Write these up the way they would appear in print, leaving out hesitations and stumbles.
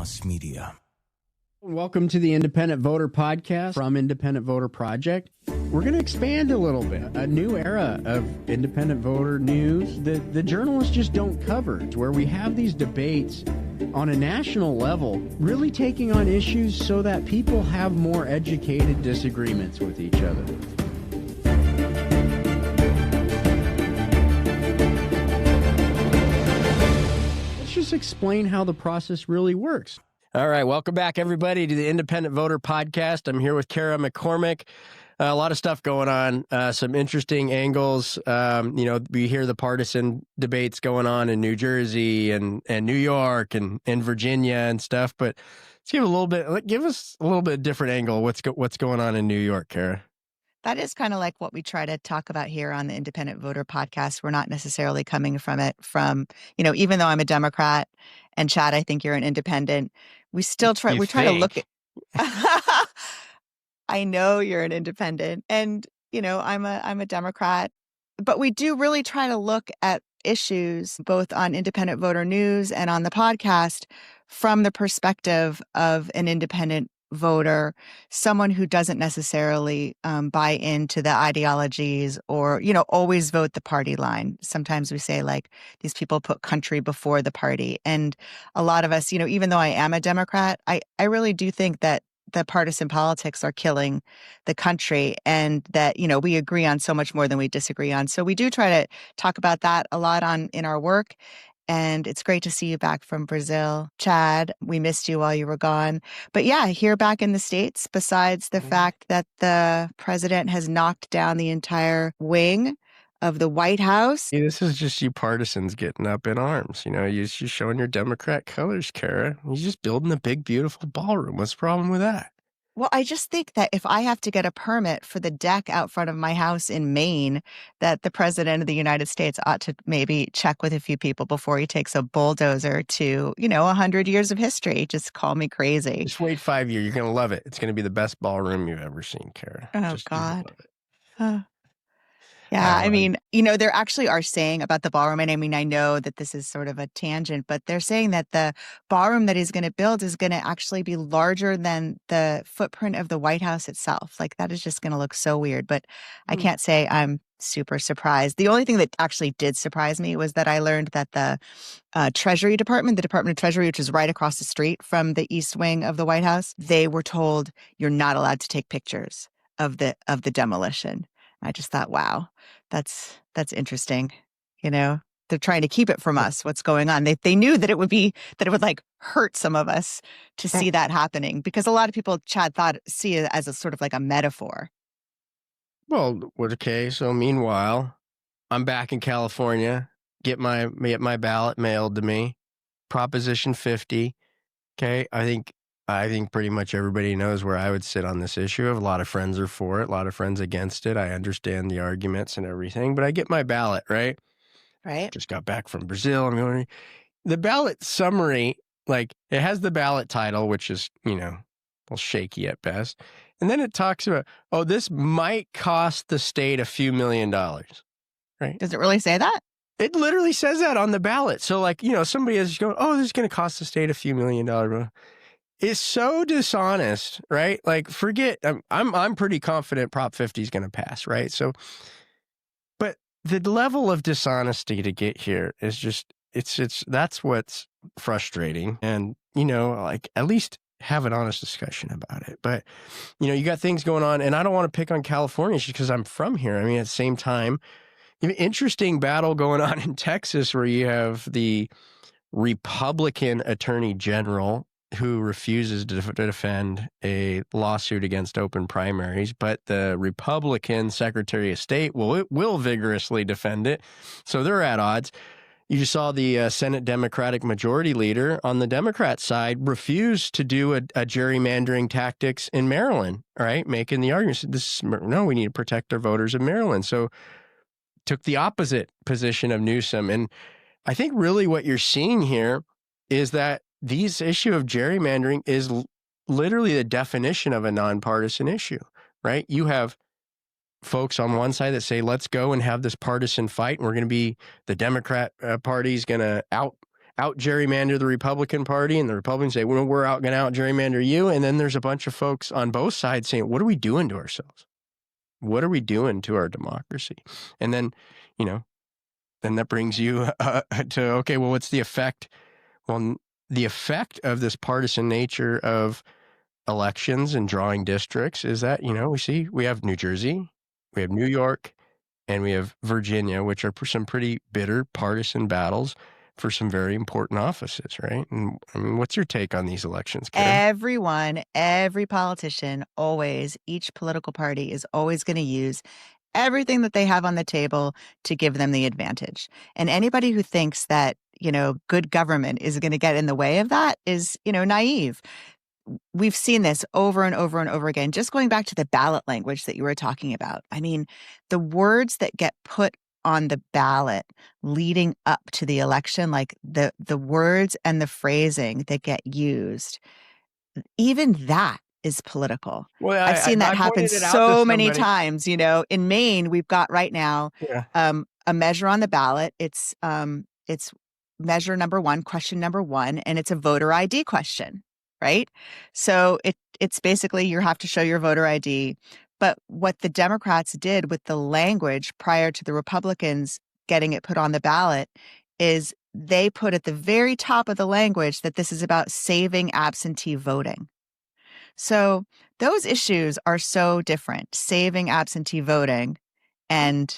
Mass Media. Welcome to the Independent Voter Podcast from Independent Voter Project. We're going to expand a little bit. A new era of independent voter news that the journalists just don't cover, where we have these debates on a national level, really taking on issues so that people have more educated disagreements with each other. Let's just explain how the process really works. All right, welcome back, everybody, to the Independent Voter Podcast. I'm here with Cara, McCormick. A lot of stuff going on, some interesting angles. We hear the partisan debates going on in New Jersey and New York and Virginia and stuff. But let's give us a little bit different angle. What's going on in New York, Cara? That is kind of like what we try to talk about here on the Independent Voter Podcast. We're not necessarily coming from it even though I'm a Democrat and Chad, I think you're an independent. We still try to look at I know you're an independent and, I'm a Democrat, but we do really try to look at issues both on Independent Voter News and on the podcast from the perspective of an independent voter, someone who doesn't necessarily buy into the ideologies or, always vote the party line. Sometimes we say like these people put country before the party. And a lot of us, even though I am a Democrat, I really do think that the partisan politics are killing the country and that, we agree on so much more than we disagree on. So we do try to talk about that a lot in our work. And it's great to see you back from Brazil. Chad, we missed you while you were gone. But yeah, here back in the States, besides the fact that the president has knocked down the entire wing of the White House. Yeah, this is just you partisans getting up in arms. You're showing your Democrat colors, Cara. You're just building a big, beautiful ballroom. What's the problem with that? Well, I just think that if I have to get a permit for the deck out front of my house in Maine, that the president of the United States ought to maybe check with a few people before he takes a bulldozer to, 100 years of history. Just call me crazy. Just wait 5 years. You're going to love it. It's going to be the best ballroom you've ever seen, Cara. Oh, God. Yeah, there actually are saying about the ballroom, and I know that this is sort of a tangent, but they're saying that the ballroom that he's going to build is going to actually be larger than the footprint of the White House itself. Like, that is just going to look so weird, but I can't say I'm super surprised. The only thing that actually did surprise me was that I learned that the Treasury Department, the Department of Treasury, which is right across the street from the East Wing of the White House, they were told you're not allowed to take pictures of the demolition. I just thought, wow, that's interesting. They're trying to keep it from us. What's going on? They knew that it would like hurt some of us to see that happening, because a lot of people, Chad, see it as a sort of like a metaphor. Well, okay. So meanwhile, I'm back in California. Get my ballot mailed to me. Proposition 50. Okay, I think pretty much everybody knows where I would sit on this issue. A lot of friends are for it, a lot of friends against it. I understand the arguments and everything, but I get my ballot, right? Right. Just got back from Brazil. The ballot summary, like, it has the ballot title, which is, a little shaky at best. And then it talks about, this might cost the state a few $1 million, right? Does it really say that? It literally says that on the ballot. So, like, somebody is going, this is going to cost the state a few $1 million. Is so dishonest, right? Like, forget, I'm pretty confident Prop 50 is going to pass, right? So, but the level of dishonesty to get here is just, that's what's frustrating. And, like, at least have an honest discussion about it. But, you got things going on, and I don't want to pick on California just because I'm from here. At the same time, interesting battle going on in Texas where you have the Republican Attorney General who refuses to defend a lawsuit against open primaries, but the Republican Secretary of State will vigorously defend it. So they're at odds. You just saw the Senate Democratic Majority Leader on the Democrat side refuse to do a gerrymandering tactics in Maryland, right? Making the argument, we need to protect our voters in Maryland. So took the opposite position of Newsom. And I think really what you're seeing here is that this issue of gerrymandering is literally the definition of a nonpartisan issue, right? You have folks on one side that say, let's go and have this partisan fight, and we're going to be, the Democrat party's going to out gerrymander the Republican Party, and the Republicans say, well, we're going to out gerrymander you. And then there's a bunch of folks on both sides saying, what are we doing to ourselves? What are we doing to our democracy? And then, then that brings you to, okay, well, what's the effect? Well, the effect of this partisan nature of elections and drawing districts is that, we have New Jersey, we have New York, and we have Virginia, which are some pretty bitter partisan battles for some very important offices, right? And I mean, what's your take on these elections, Cara? Every politician, always, each political party is always going to use everything that they have on the table to give them the advantage. And anybody who thinks that, good government is going to get in the way of that is, naive. We've seen this over and over and over again. Just going back to the ballot language that you were talking about. I mean, the words that get put on the ballot leading up to the election, like the words and the phrasing that get used, even that is political. Well, I've seen that happen so many times. In Maine, we've got right now a measure on the ballot. It's measure number 1, question number 1, and it's a voter ID question, right? So it's basically you have to show your voter ID. But what the Democrats did with the language prior to the Republicans getting it put on the ballot is they put at the very top of the language that this is about saving absentee voting. So those issues are so different, saving absentee voting and,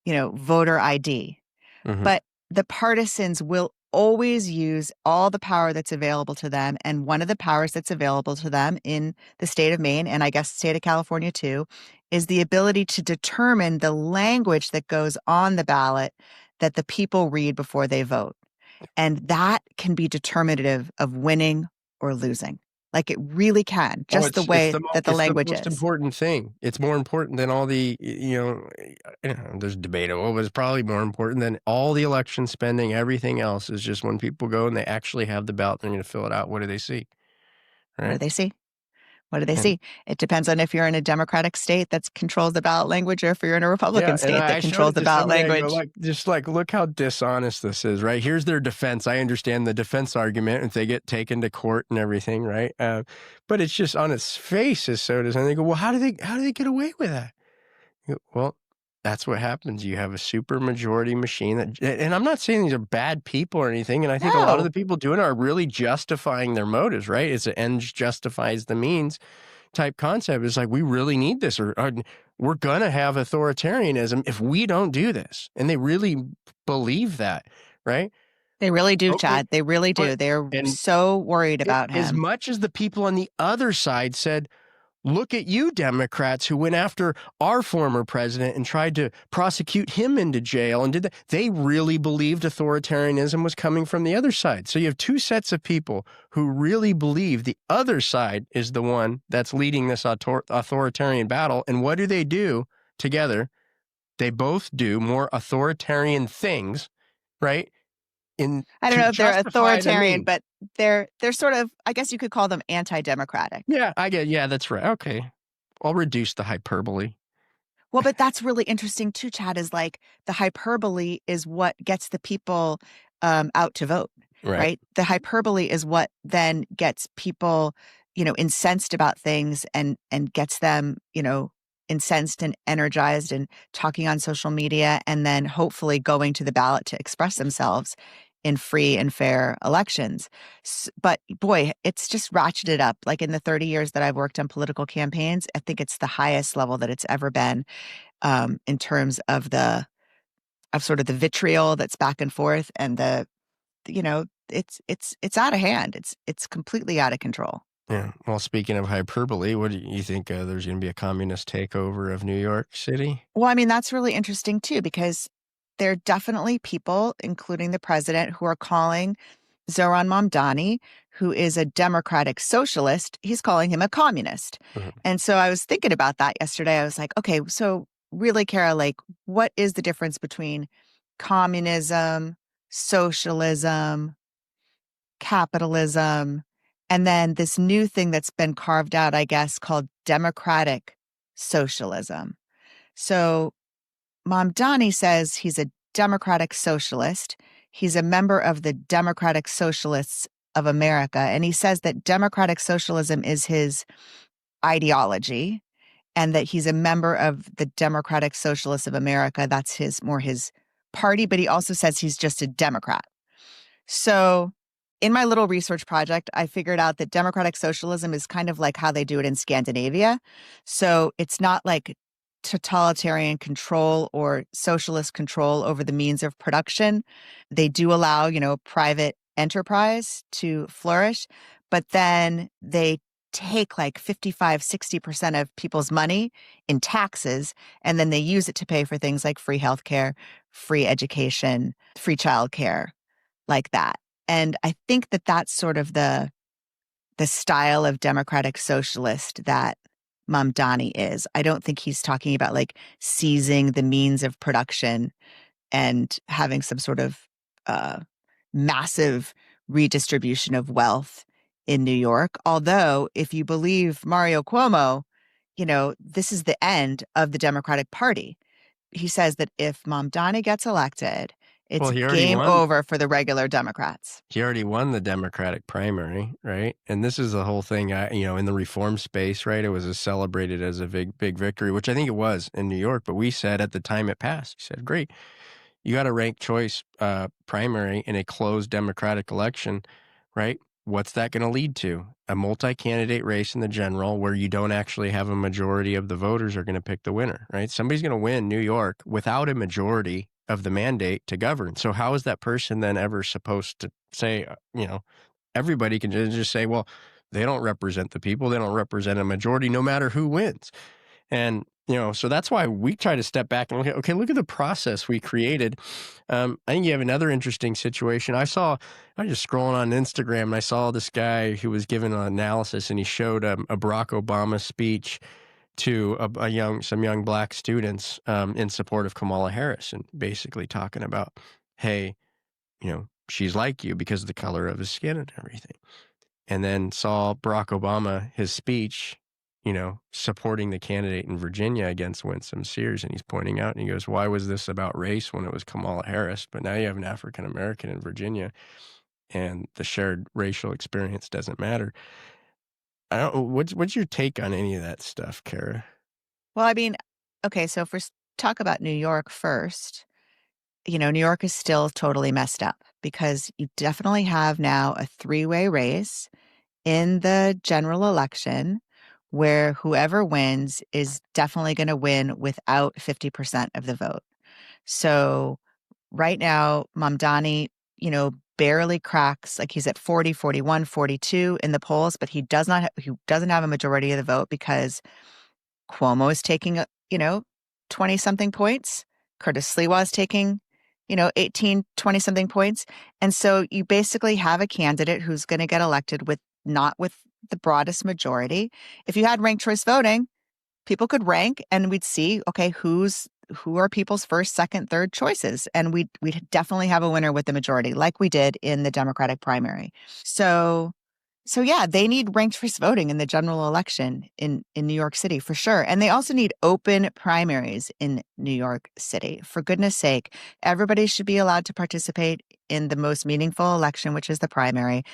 voter ID. Mm-hmm. But the partisans will always use all the power that's available to them. And one of the powers that's available to them in the state of Maine, and I guess the state of California too, is the ability to determine the language that goes on the ballot that the people read before they vote. And that can be determinative of winning or losing. Like it really can, just the way that the language is. It's the most important thing. It's more important than all the, there's debatable, but it's probably more important than all the election spending. Everything else is just when people go and they actually have the ballot, they're going to fill it out. What do they see? Right? What do they see? What do they see? It depends on if you're in a Democratic state that controls the ballot language or if you're in a Republican state that controls the ballot language. Look how dishonest this is, right? Here's their defense. I understand the defense argument if they get taken to court and everything, right? But it's just on its face is so dishonest. They go, well, how do they get away with that? Well, that's what happens. You have a super majority machine and I'm not saying these are bad people or anything. And I think a lot of the people doing it are really justifying their motives, right? It's an ends justifies the means type concept. It's like, we really need this or we're going to have authoritarianism if we don't do this. And they really believe that, right? They really do, Chad. They really do. They're so worried about him. As much as the people on the other side said, look at you Democrats who went after our former president and tried to prosecute him into jail and did that. They really believed authoritarianism was coming from the other side. So you have two sets of people who really believe the other side is the one that's leading this authoritarian battle. And what do they do together? They both do more authoritarian things, right? I don't know if they're authoritarian, but they're sort of, I guess you could call them anti-democratic. Yeah, that's right. Okay. I'll reduce the hyperbole. Well, but that's really interesting too, Chad, is like the hyperbole is what gets the people out to vote, right? The hyperbole is what then gets people, incensed about things and gets them, incensed and energized and talking on social media and then hopefully going to the ballot to express themselves in free and fair elections. But boy, it's just ratcheted up. Like in the 30 years that I've worked on political campaigns, I think it's the highest level that it's ever been in terms of sort of the vitriol that's back and forth and it's out of hand. It's completely out of control. Yeah. Well, speaking of hyperbole, what do you think? There's going to be a communist takeover of New York City? Well, I mean, that's really interesting too, because there are definitely people, including the president, who are calling Zohran Mamdani, who is a democratic socialist, he's calling him a communist. Mm-hmm. And so I was thinking about that yesterday. I was like, okay, so really, Cara, like, what is the difference between communism, socialism, capitalism, and then this new thing that's been carved out, I guess, called democratic socialism? So Mamdani says he's a democratic socialist. he's a member of the Democratic Socialists of America. And he says that democratic socialism is his ideology and that he's a member of the Democratic Socialists of America. That's his party, but he also says he's just a Democrat. So in my little research project, I figured out that democratic socialism is kind of like how they do it in Scandinavia. So it's not like totalitarian control or socialist control over the means of production. They do allow, private enterprise to flourish, but then they take like 55, 60% of people's money in taxes, and then they use it to pay for things like free healthcare, free education, free childcare, like that. And I think that that's sort of the style of democratic socialist that Mamdani is. I don't think he's talking about like seizing the means of production and having some sort of massive redistribution of wealth in New York. Although, if you believe Mario Cuomo, this is the end of the Democratic Party. He says that if Mamdani gets elected, it's game over for the regular Democrats. He already won the Democratic primary, right? And this is the whole thing, in the reform space, right? It was celebrated as a big victory, which I think it was in New York. But we said at the time it passed, we said, great, you got a ranked choice primary in a closed Democratic election, right? What's that going to lead to? A multi-candidate race in the general where you don't actually have a majority of the voters are going to pick the winner, right? Somebody's going to win New York without a majority of the mandate to govern. So how is that person then ever supposed to say, everybody can just say, well, they don't represent the people. They don't represent a majority no matter who wins. And, so that's why we try to step back and look at the process we created. I think you have another interesting situation. I was just scrolling on Instagram and I saw this guy who was giving an analysis and he showed a Barack Obama speech to some young black students in support of Kamala Harris and basically talking about, hey, she's like you because of the color of his skin and everything. And then saw Barack Obama, his speech, supporting the candidate in Virginia against Winsome Sears. And he's pointing out and he goes, why was this about race when it was Kamala Harris? But now you have an African-American in Virginia and the shared racial experience doesn't matter. I don't. What's your take on any of that stuff, Cara? Well, I mean, okay, so if we talk about New York first, New York is still totally messed up because you definitely have now a three-way race in the general election where whoever wins is definitely going to win without 50% of the vote. So right now, Mamdani, barely cracks, like he's at 40, 41, 42 in the polls, but he doesn't have a majority of the vote because Cuomo is taking, 20 something points. Curtis Sliwa is taking, 18, 20 something points. And so you basically have a candidate who's going to get elected not with the broadest majority. If you had ranked choice voting, people could rank and we'd see, okay, who are people's first, second, third choices? And we'd definitely have a winner with the majority, like we did in the Democratic primary. So yeah, they need ranked choice voting in the general election in New York City for sure. And they also need open primaries in New York City. For goodness sake, everybody should be allowed to participate in the most meaningful election, which is the primary.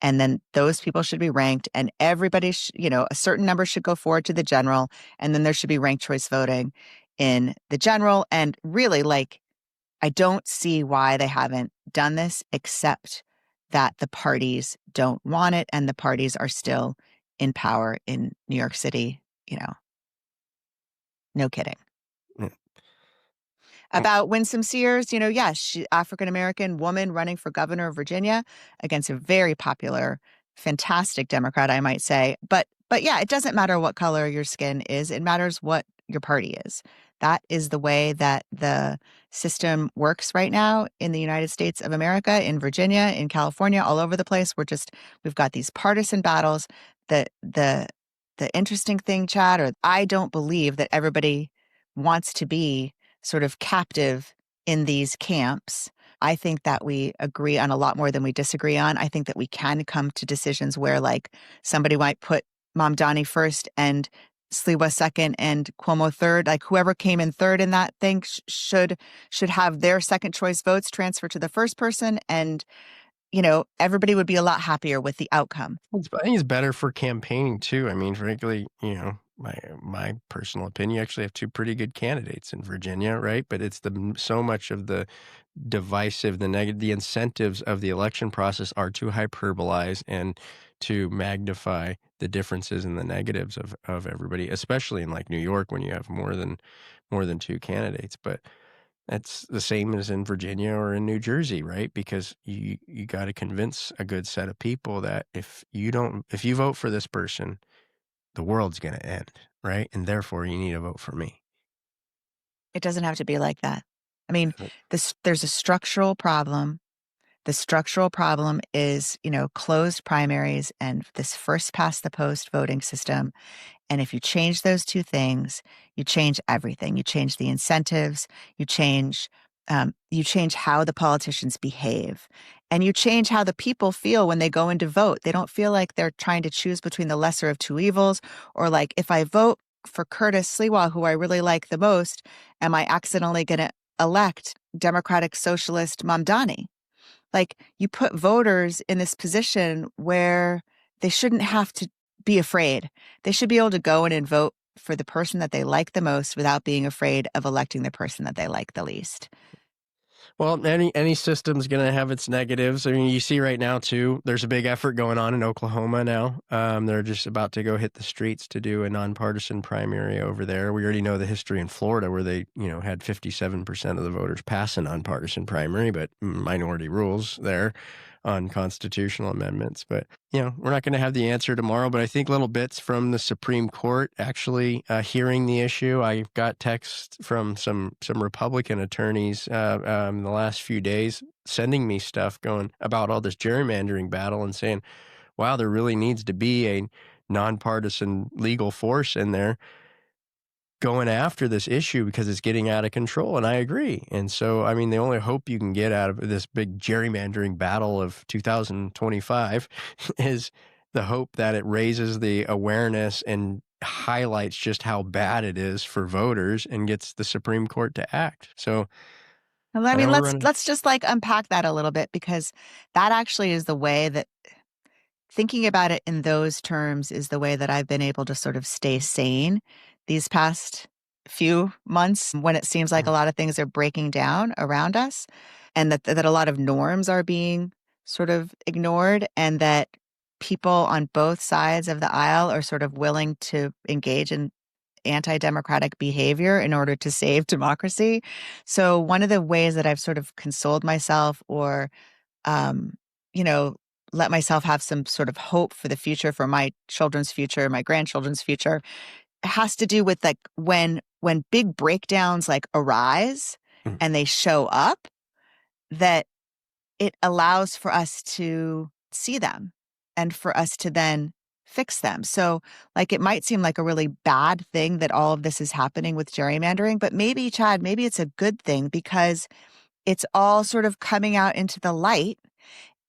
And then those people should be ranked and everybody, a certain number should go forward to the general. And then there should be ranked choice voting in the general. And really, I don't see why they haven't done this except that the parties don't want it and the parties are still in power in New York City, no kidding. Yeah. About Winsome Sears, yes, she's African-American woman running for governor of Virginia against a very popular, fantastic Democrat, I might say. But yeah, it doesn't matter what color your skin is. It matters what your party is. That is the way that the system works right now in the United States of America, in Virginia, in California, all over the place. We've got these partisan battles. The interesting thing, Chad, or I don't believe that everybody wants to be sort of captive in these camps. I think that we agree on a lot more than we disagree on. I think that we can come to decisions where somebody might put Mamdani first and Sliwa second and Cuomo third. Like whoever came in third in that thing should have their second choice votes transfer to the first person, and everybody would be a lot happier with the outcome. I think it's better for campaigning too. I mean, frankly, my personal opinion, you actually have two pretty good candidates in Virginia, right? But it's so much of the divisive, the incentives of the election process are to hyperbolize and to magnify the differences and the negatives of everybody, especially in like New York when you have more than two candidates. But that's the same as in Virginia or in New Jersey, right? Because you got to convince a good set of people that if you vote for this person, the world's going to end, right? And therefore you need to vote for me. It doesn't have to be like that. I mean, there's a structural problem. The structural problem is, closed primaries and this first past the post voting system. And if you change those two things, you change everything. You change the incentives, you change how the politicians behave, and you change how the people feel when they go in to vote. They don't feel like they're trying to choose between the lesser of two evils, or like, if I vote for Curtis Sliwa, who I really like the most, am I accidentally going to elect Democratic Socialist Mamdani? Like, you put voters in this position where they shouldn't have to be afraid. They should be able to go in and vote for the person that they like the most without being afraid of electing the person that they like the least. Well, any system's going to have its negatives. I mean, you see right now, too, there's a big effort going on in Oklahoma now. They're just about to go hit the streets to do a nonpartisan primary over there. We already know the history in Florida where they, had 57% of the voters pass a nonpartisan primary, but minority rules there on constitutional amendments. But, we're not going to have the answer tomorrow, but I think little bits from the Supreme Court actually hearing the issue. I got texts from some Republican attorneys in the last few days sending me stuff going about all this gerrymandering battle and saying, wow, there really needs to be a nonpartisan legal force in there going after this issue because it's getting out of control. And I agree. And so, I mean, the only hope you can get out of this big gerrymandering battle of 2025 is the hope that it raises the awareness and highlights just how bad it is for voters and gets the Supreme Court to act. So, I mean, let's just like unpack that a little bit, because that actually is the way that thinking about it in those terms is the way that I've been able to sort of stay sane these past few months when it seems like a lot of things are breaking down around us, and that a lot of norms are being sort of ignored, and that people on both sides of the aisle are sort of willing to engage in anti-democratic behavior in order to save democracy. So one of the ways that I've sort of consoled myself, or let myself have some sort of hope for the future, for my children's future, my grandchildren's future, has to do with like when big breakdowns like arise and they show up, that it allows for us to see them and for us to then fix them. So like, it might seem like a really bad thing that all of this is happening with gerrymandering, but maybe, Chad, maybe it's a good thing, because it's all sort of coming out into the light.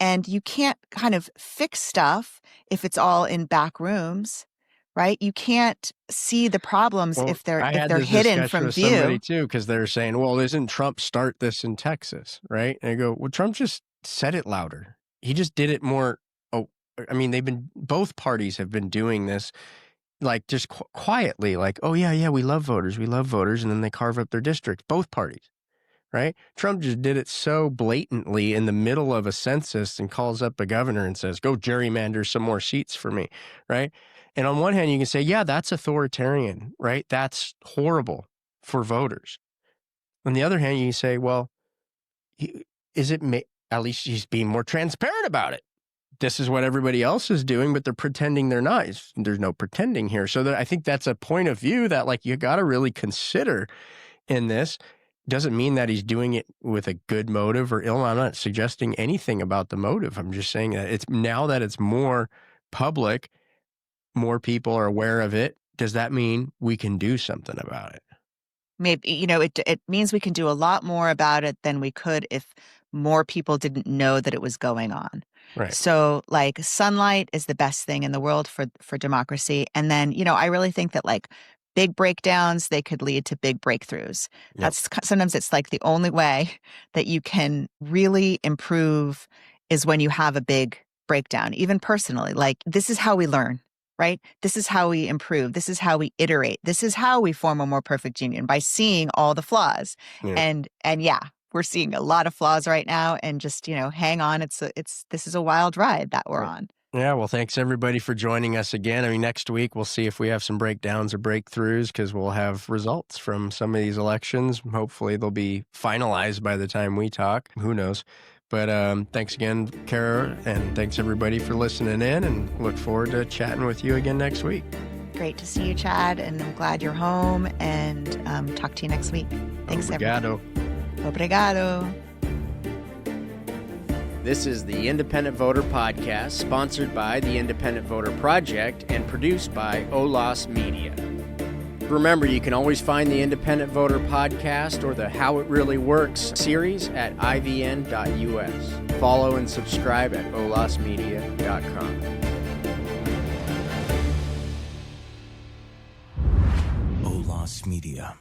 And you can't kind of fix stuff if it's all in back rooms, right? You can't see the problems if they're hidden from view. Somebody too, because they're saying, "Well, doesn't Trump start this in Texas, right?" And I go, "Well, Trump just said it louder. He just did it more." Oh, I mean, both parties have been doing this, like just quietly, like, "Oh yeah, we love voters, and then they carve up their districts." Both parties. Right? Trump just did it so blatantly in the middle of a census and calls up a governor and says, go gerrymander some more seats for me. Right? And on one hand, you can say, yeah, that's authoritarian, right? That's horrible for voters. On the other hand, you say, well, at least he's being more transparent about it. This is what everybody else is doing, but they're pretending they're not. There's no pretending here. So I think that's a point of view that like you got to really consider in this. Doesn't mean that he's doing it with a good motive or ill. I'm not suggesting anything about the motive. I'm just saying that it's now that it's more public, more people are aware of it. Does that mean we can do something about it? Maybe, it means we can do a lot more about it than we could if more people didn't know that it was going on. Right. So like sunlight is the best thing in the world for democracy. And then, I really think that like big breakdowns, they could lead to big breakthroughs. Yep. Sometimes it's like the only way that you can really improve is when you have a big breakdown, even personally. Like this is how we learn, right? This is how we improve. This is how we iterate. This is how we form a more perfect union, by seeing all the flaws. Yeah. And yeah, we're seeing a lot of flaws right now, and just, hang on. This is a wild ride that we're on. Yeah, well, thanks everybody for joining us again. I mean, next week we'll see if we have some breakdowns or breakthroughs, because we'll have results from some of these elections. Hopefully they'll be finalized by the time we talk. Who knows? But thanks again, Cara, and thanks everybody for listening in, and look forward to chatting with you again next week. Great to see you, Chad, and I'm glad you're home, and talk to you next week. Thanks, Obrigado. Obrigado. This is the Independent Voter Podcast, sponsored by the Independent Voter Project and produced by OLAS Media. Remember, you can always find the Independent Voter Podcast or the How It Really Works series at ivn.us. Follow and subscribe at olasmedia.com. OLAS Media.